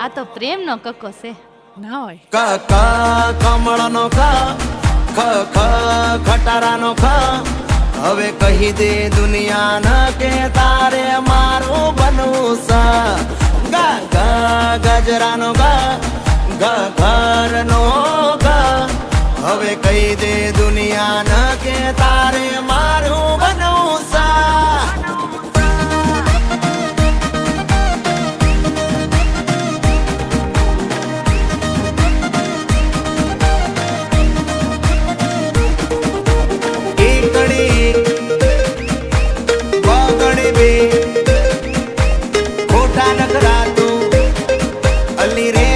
આ તો પ્રેમનો કક્કો છે ના હોય. ક ક કમળનો ખ ખ ખ ખટારાનો ખ હવે કહી દે દુનિયાને કે તારે મારું બનવું છે. ગ ગ ગજરાનો ગ ગ ઘરનો ગ હવે કહી દે દુનિયાને કે તારે મારું બનવું છે. ખોટા નખરા તું અલી રે